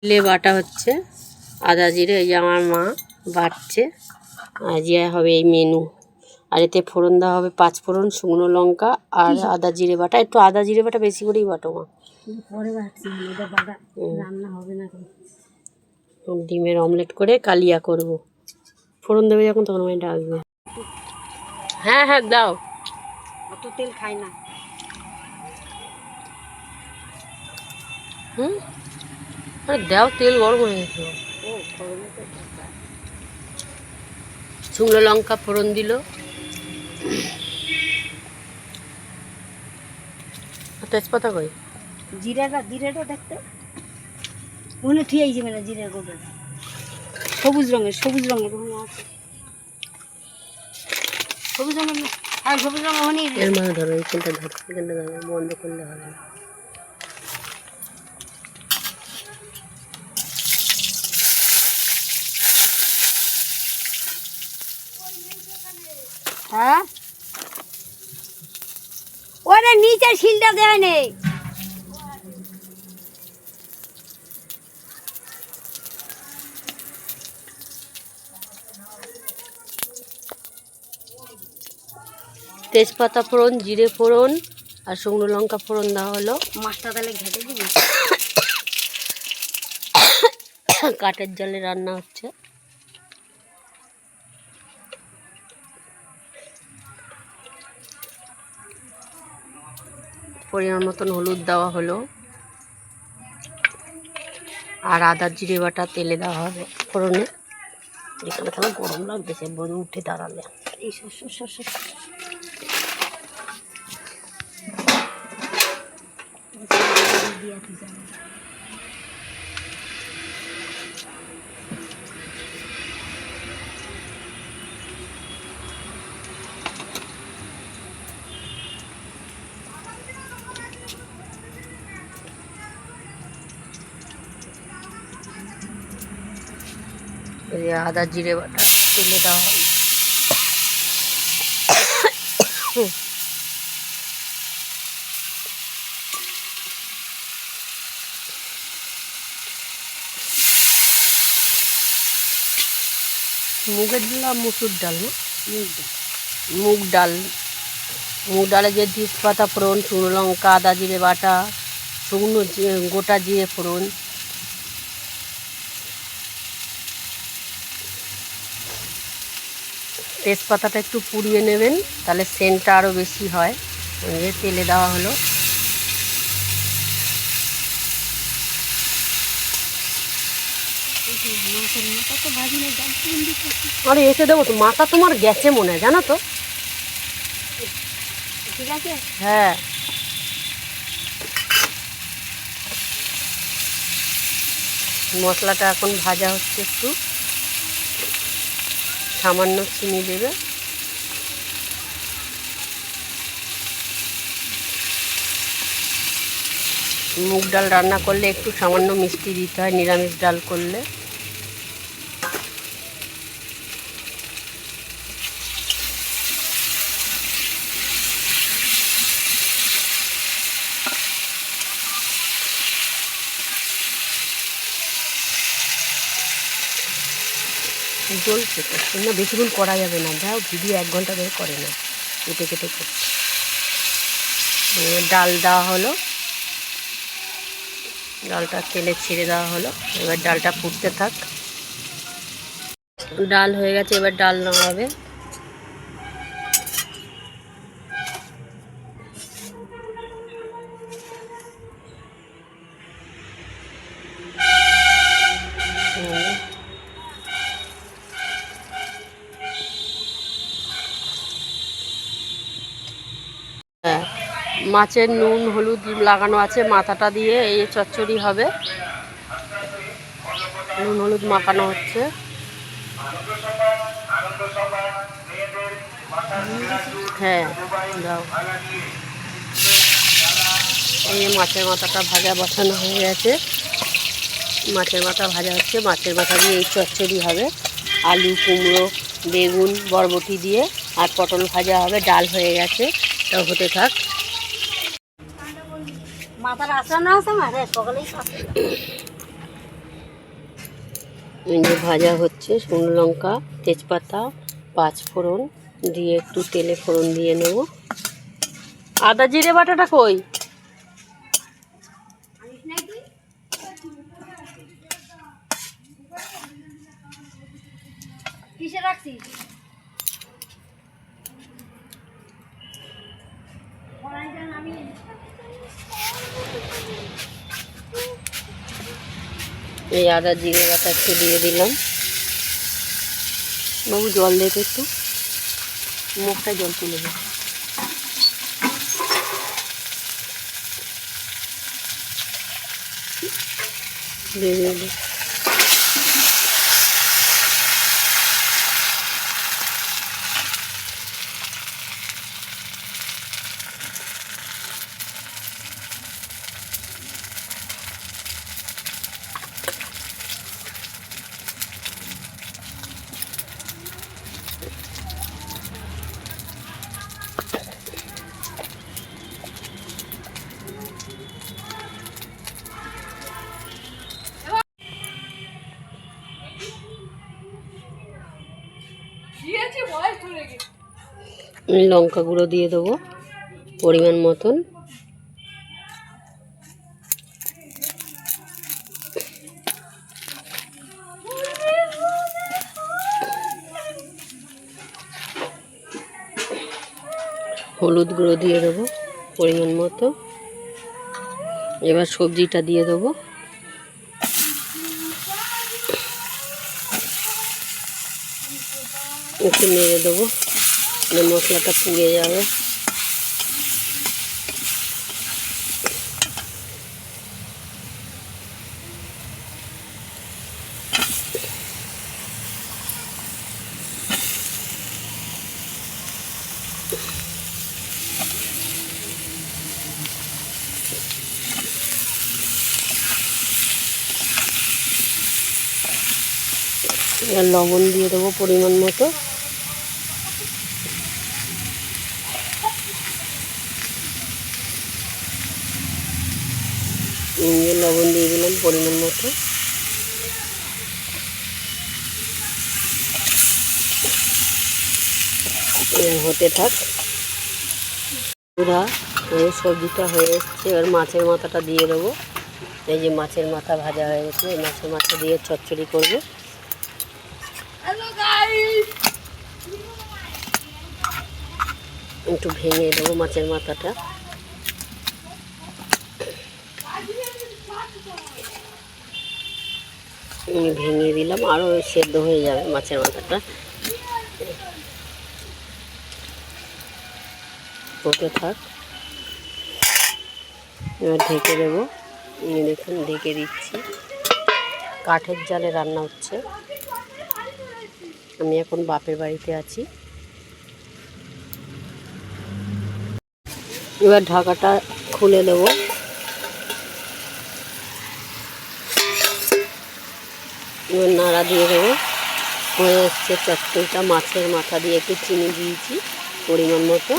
তেলে বাটা হচ্ছে আদা জিরে, এই যে আমার মা বাটছে। আজকে হবে এই মেনু। আর এতে ফোড়ন দেওয়া হবে 5 ফোড়ন, শুকনো লঙ্কা আর আদা জিরে বাটা। একটু আদা জিরে বাটা বেশি করেই বাটো মা। ডিমের অমলেট করে কালিয়া করব। ফোড়ন দেবে যখন তখন আমি ডাকবে। হ্যাঁ হ্যাঁ দাও। অত তেল খাই না। আরে দাও, তেল গরম হয়ে গেছে। শুকনো লঙ্কা ফোড়ন দিল, তেজপাতা কই? জিরাটা দেখতে মনে ঠিক আছে, মানে জিরার গোটা সবুজ রঙের আছে। সবুজ রঙের না, আর সবুজ রঙের হনি এর মানে ধরো এইখানটা ধরো, এখানটা ধরো, বন্ধ করলে হবে না। হ্যাঁ ওরে নিচে শিলটা দেয় নেই। তেজপাতা ফোড়ন, জিরে ফোড়ন আর শুকনো লঙ্কা ফোড়ন দেওয়া হলো। মাছটা তাহলে ঘেটে দিবি। কাঠের জালে রান্না হচ্ছে। পরিমাণ মতন হলুদ দেওয়া হলো আর আদা জিরে বাটা তেলে দেওয়া হবে ফোড়নে। এখানে খালি গরম লাগতেছে, বধূ উঠে দাঁড়ালে। এই শস্য আদা জিরে বাটা তেলে দেওয়া হবে। মুগের ডাল আর মুসুর ডাল না? মুগ ডালে যে তেজপাতা ফোড়ন, শুকনো লঙ্কা, আদা জিরে বাটা, গোটা জিরে ফোড়ন, তেজপাতাটা একটু পুড়িয়ে নেবেন, তাহলে সেন্টটা আরও বেশি হয়। তেলে দেওয়া হলো। আরে এসে দেবো তো, মাথা তোমার গেছে মনে হয়, জানো তো? ঠিক আছে, হ্যাঁ। মশলাটা এখন ভাজা হচ্ছে, একটু সামান্য চিনি দেবে। মুগ ডাল রান্না করলে একটু সামান্য মিষ্টি দিতে হয়, নিরামিষ ডাল করলে। জ্বলছে তো, না বেশিক্ষণ করা যাবে না, যাও ভিডিও 1 ঘন্টা ধরে করে না, কেটে কেটে করছে। ডাল দেওয়া হলো, ডালটা তেলে ছেড়ে দেওয়া হলো। এবার ডালটা ফুটতে থাক। ডাল হয়ে গেছে, এবার ডাল নামাবে। হ্যাঁ, মাছের নুন হলুদ লাগানো আছে, মাথাটা দিয়ে এই চচ্চড়ি হবে। নুন হলুদ মাখানো হচ্ছে। হ্যাঁ দাও। এই মাছের মাথাটা ভাজা বসানো হয়ে গেছে, মাছের মাথা ভাজা হচ্ছে। মাছের মাথা দিয়ে এই চচ্চড়ি হবে, আলু কুমড়ো বেগুন বরবটি দিয়ে, আর পটল ভাজা হবে। ডাল হয়ে গেছে, তাও হতে থাক। মাথার আসানো আছে, মাথায় সকালেই এই যে ভাজা হচ্ছে, শুকনো লঙ্কা, তেজপাতা, পাঁচফোড়ন দিয়ে একটু তেলে ফোড়ন দিয়ে নেব। আদা জিরে বাটাটা কই? কিসে রাখছিস? এই আদা জিরে বাটা একটু দিয়ে দিলাম। বাবু জল দেবে একটু, মুখটা জল তুলে দেবে। দিয়ে দিলে লঙ্কা গুঁড়ো দিয়ে দেবো পরিমাণ মতন। হলুদ গুঁড়ো দিয়ে দেবো পরিমাণ মতো। এবার সবজিটা দিয়ে দেবো। একটু নেড়ে দেবো, মশলাটা পুড়ে যাবে। এবার লবণ দিয়ে দেবো পরিমাণ মতো। লবণ দিয়ে দিলাম পরিমাণ মতো। হতে থাক। পুরা সবজিটা হয়ে এসছে, এবার মাছের মাথাটা দিয়ে দেবো। এই যে মাছের মাথা ভাজা হয়ে গেছে, এই মাছের মাথা দিয়ে চচ্চড়ি করবো। একটু ভেঙে দেবো মাছের মাথাটা। ভেঙে দিলাম, আরও সেদ্ধ হয়ে যাবে মাছের মাথাটা। হতে থাক, এবার ঢেকে দেবো। দেখুন ঢেকে দিচ্ছি। কাঠের জালে রান্না হচ্ছে। আমি এখন বাপের বাড়িতে আছি। এবার ঢাকাটা খুলে দেবো। এবার নাড়া দিয়ে দেবো। হয়ে এসছে চচ্চড়িটা। মাছের মাথা দিয়ে একটু চিনি দিয়েছি পরিমাণ মতো।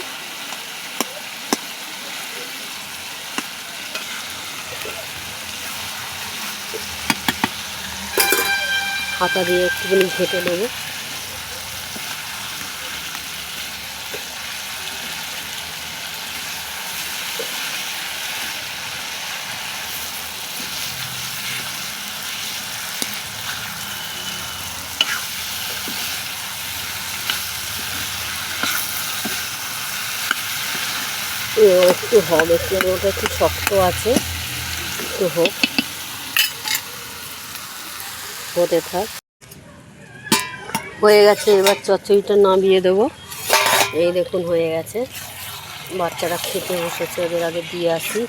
হাতা দিয়ে একটুখানি ঘেঁটে দেবো। একটু হবে, ওটা একটু শক্ত আছে, একটু হোক, হতে থাক। হয়ে গেছে, এবার চচ্চড়িটা নামিয়ে দেবো। এই দেখুন হয়ে গেছে। বাচ্চারা খেতে বসেছে, ওদের আগে দিয়ে আসি।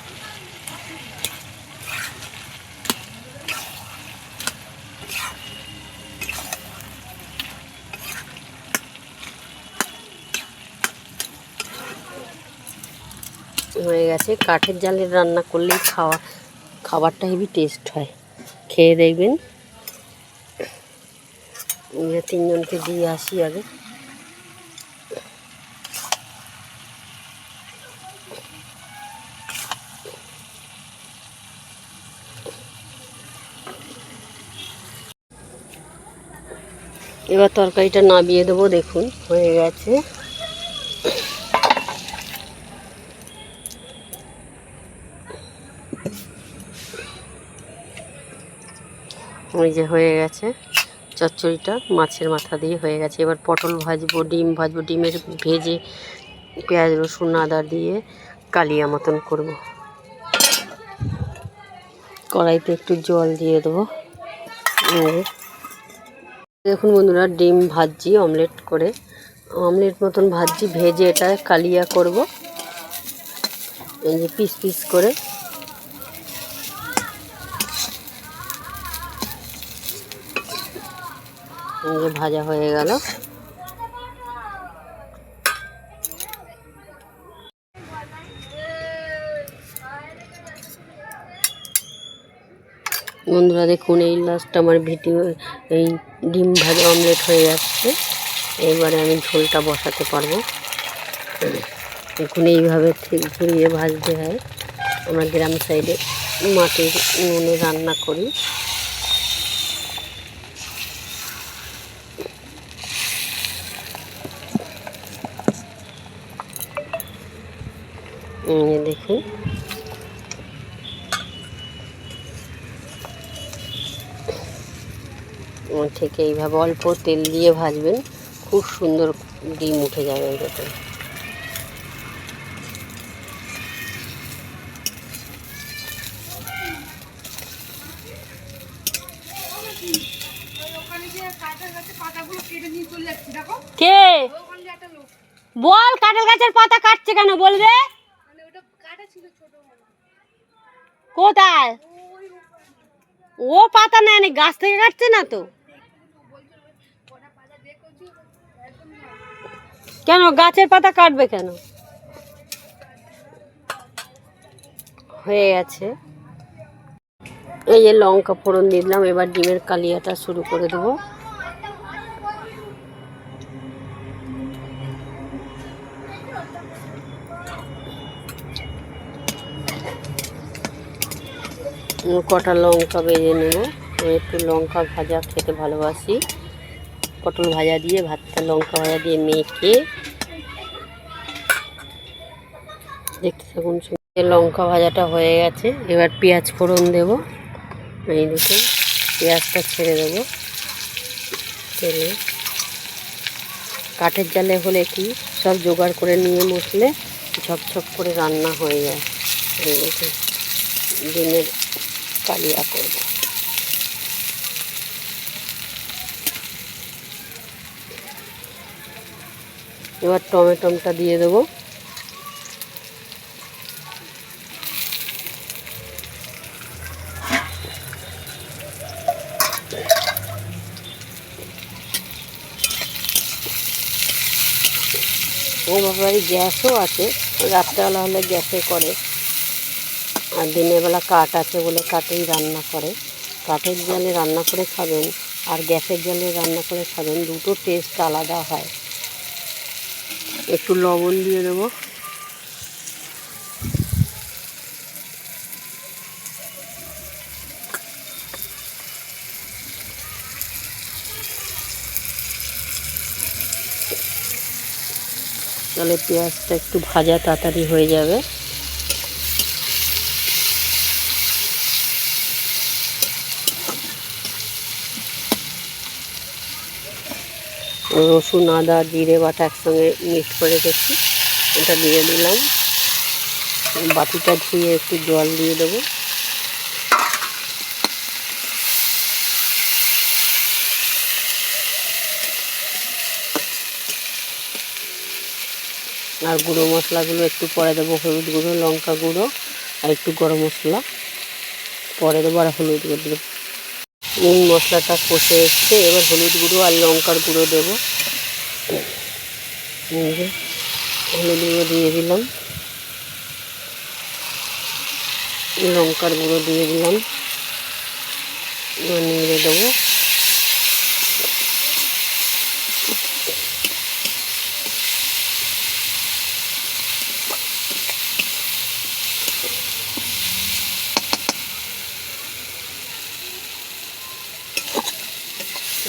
হয়ে গেছে। কাঠের জালের রান্না করলেই খাবারটা হেভি টেস্ট হয়, খেয়ে দেখবেন। তিনজনকে দিয়ে আসি আগে। এবার তরকারিটা নামিয়ে দেবো। দেখুন হয়ে গেছে। ওই যে হয়ে গেছে চচ্চড়িটা, মাছের মাথা দিয়ে হয়ে গেছে। এবার পটল ভাজবো, ডিম ভাজবো, ডিমের ভেজে পেঁয়াজ রসুন আদা দিয়ে কালিয়া মতন করব। কড়াইতে একটু জল দিয়ে দেবো। দেখুন বন্ধুরা, ডিম ভাজছি অমলেট করে, অমলেট মতন ভাজছি, ভেজে এটা কালিয়া করব। এই যে পিস পিস করে এই যে ভাজা হয়ে গেল। বন্ধুরা দেখুন, এই লাস্ট আমার ভিডিও, এই ডিম ভাজা অমলেট হয়ে যাচ্ছে। এবারে আমি ঝোলটা বসাতে পারবো। দেখুন এইভাবে ঠিক ঘুরিয়ে ভাজতে হয়। আমরা গ্রাম সাইডে মাটির উনুনে রান্না করি। দেখুন ঠিক এইভাবে অল্প তেল দিয়ে ভাজবেন, খুব সুন্দর ডিম উঠে যাবে এটাতে। কে বল কাঁঠাল গাছের পাতা কাটছে কেন বলবে? কোথায়? ও পাতা নেয়নি, গাছ থেকে কাটছে না তো। কেন গাছের পাতা কাটবে কেন? হয়ে গেছে। এই যে লঙ্কা ফোড়ন দিয়ে দিলাম। এবার ডিমের কালিয়াটা শুরু করে দেবো। কটা লঙ্কা ভেজে নেব। একটু লঙ্কা ভাজা খেতে ভালোবাসি। পটল ভাজা দিয়ে ভাতটা লঙ্কা ভাজা দিয়ে মেখে দেখতে থাকুন। লঙ্কা ভাজাটা হয়ে গেছে। এবার পেঁয়াজ ফোড়ন দেব। এই দেখুন পেঁয়াজটা ছেড়ে দেবো তেলে। কাঠের জালে হলে কি সব জোগাড় করে নিয়ে বসলে ঝপঝপ করে রান্না হয়ে যায়। এই দেখুন ডিমের কালিয়া করব। এবার টমেটোটা দিয়ে দেবো। ও বাবারই গ্যাসও আছে, রাত্রেবেলা হলে গ্যাসে করে, আর দিনের বেলা কাঠ আছে বলে কাঠেই রান্না করে। কাঠের জালে রান্না করে খাবেন আর গ্যাসের জালে রান্না করে খাবেন, দুটো টেস্ট আলাদা হয়। একটু লবণ দিয়ে দেবো। তাহলে পেঁয়াজটা একটু ভাজা তাড়াতাড়ি হয়ে যাবে। রসুন আদা জিরে বাটা একসঙ্গে মিক্স করে রেখেছি, এটা দিয়ে দিলাম। বাটিটা ধুয়ে একটু জল দিয়ে দেবো। আর গুঁড়ো মশলাগুলো একটু পরে দেবো, হলুদ গুঁড়ো লঙ্কা গুঁড়ো আর একটু গরম মশলা পরে দেবো, আর হলুদ গুঁড়ো দেবো। এই মশলাটা কষে এসছে, এবার হলুদ গুঁড়ো আর লঙ্কার গুঁড়ো দেবো। হলুদ গুঁড়ো দিয়ে দিলাম, লঙ্কার গুঁড়ো দিয়ে দিলাম, নেড়ে দেবো।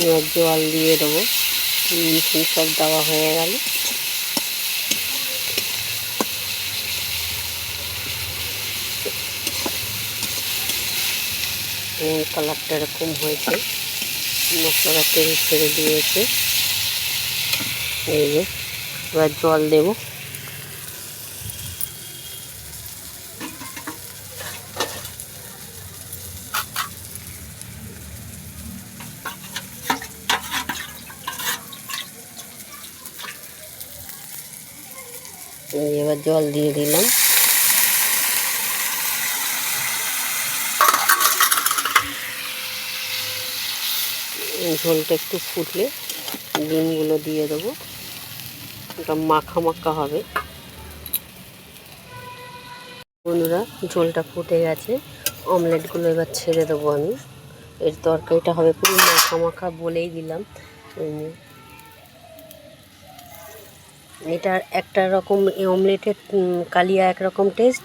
এবার জল দিয়ে দেবো। সব দেওয়া হয়ে গেল। কালারটা এরকম হয়েছে, মশলাটা তেল ছেড়ে দিয়েছে। এই যে এবার জল দেব। এবার জল দিয়ে দিলাম। ঝোলটা একটু ফুটলে ডিমগুলো দিয়ে দেবো। ওটা মাখা মাখা হবে। বন্ধুরা, ঝোলটা ফুটে গেছে, অমলেটগুলো এবার ছেড়ে দেবো আমি। এর তরকারিটা হবে পুরো মাখা মাখা, বলেই দিলাম। এটা একটা রকম, অমলেটের কালিয়া একরকম টেস্ট,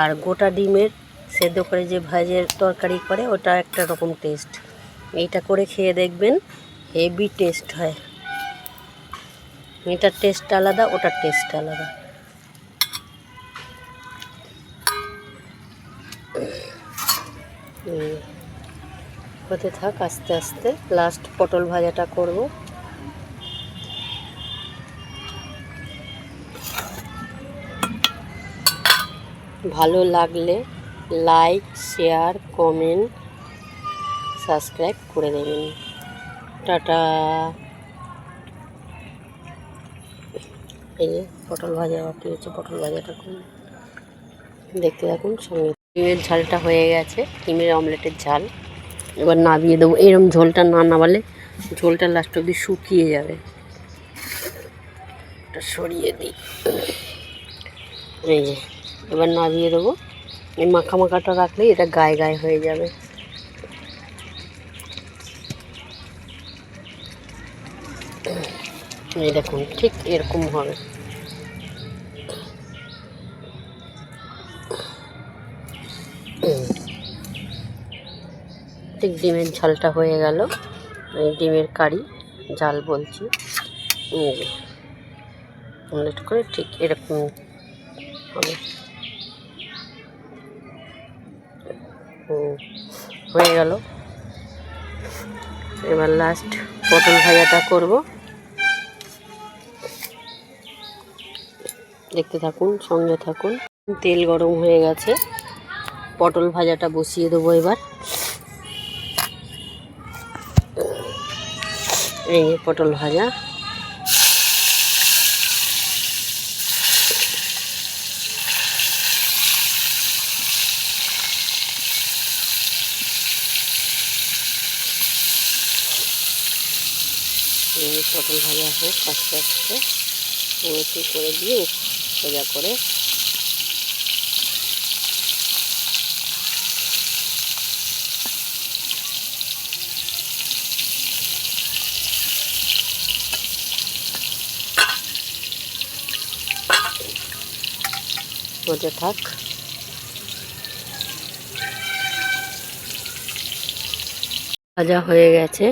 আর গোটা ডিমের সেদ্ধ করে যে ভাজের তরকারি করে ওটা একটা রকম টেস্ট। এইটা করে খেয়ে দেখবেন, হেভি টেস্ট হয়। এটার টেস্ট আলাদা, ওটার টেস্ট আলাদা। হতে থাক আস্তে আস্তে। লাস্ট পটল ভাজাটা করব। ভালো লাগলে লাইক, শেয়ার, কমেন্ট, সাবস্ক্রাইব করে দেবেন। টাটা। এই যে পটল ভাজা বাকি হচ্ছে, পটল ভাজাটা করুন, দেখতে থাকুন সঙ্গে। ডিমের ঝালটা হয়ে গেছে, ডিমের অমলেটের ঝাল। এবার নামিয়ে দেবো। এরম ঝোলটা না নামালে ঝোলটা লাস্ট অবধি শুকিয়ে যাবে। এটা সরিয়ে দিই। এই যে এবার নামিয়ে দেবো। এই মাখা মাখাটা রাখলে এটা গায়ে গায়ে হয়ে যাবে। এই দেখুন, ঠিক এরকম হবে। ঠিক ডিমের ঝালটা হয়ে গেল। এই ডিমের কারি ঝাল বলছি। অমলেট করে ঠিক এরকম হবে। হয়ে গেল। এবার লাস্ট পটল ভাজাটা করব। দেখতে থাকুন, সঙ্গে থাকুন। তেল গরম হয়ে গেছে, পটল ভাজাটা বসিয়ে দেবো এবার। এই পটল ভাজা। পটল ভাজা হোক আস্তে আস্তে, একটু করে দিয়ে সোজা করে হতে থাক। ভাজা হয়ে গেছে,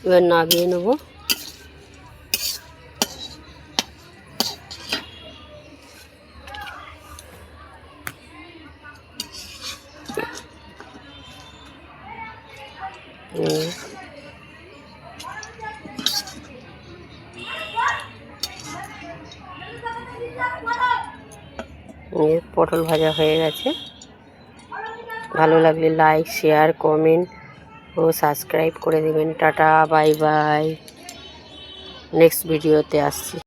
এবার নামিয়ে নেব। পটল ভাজা হয়ে গেছে। ভালো লাগলে লাইক, শেয়ার, কমেন্ট ও সাবস্ক্রাইব করে দেবেন। Tata, bye bye. নেক্সট ভিডিওতে আসছি।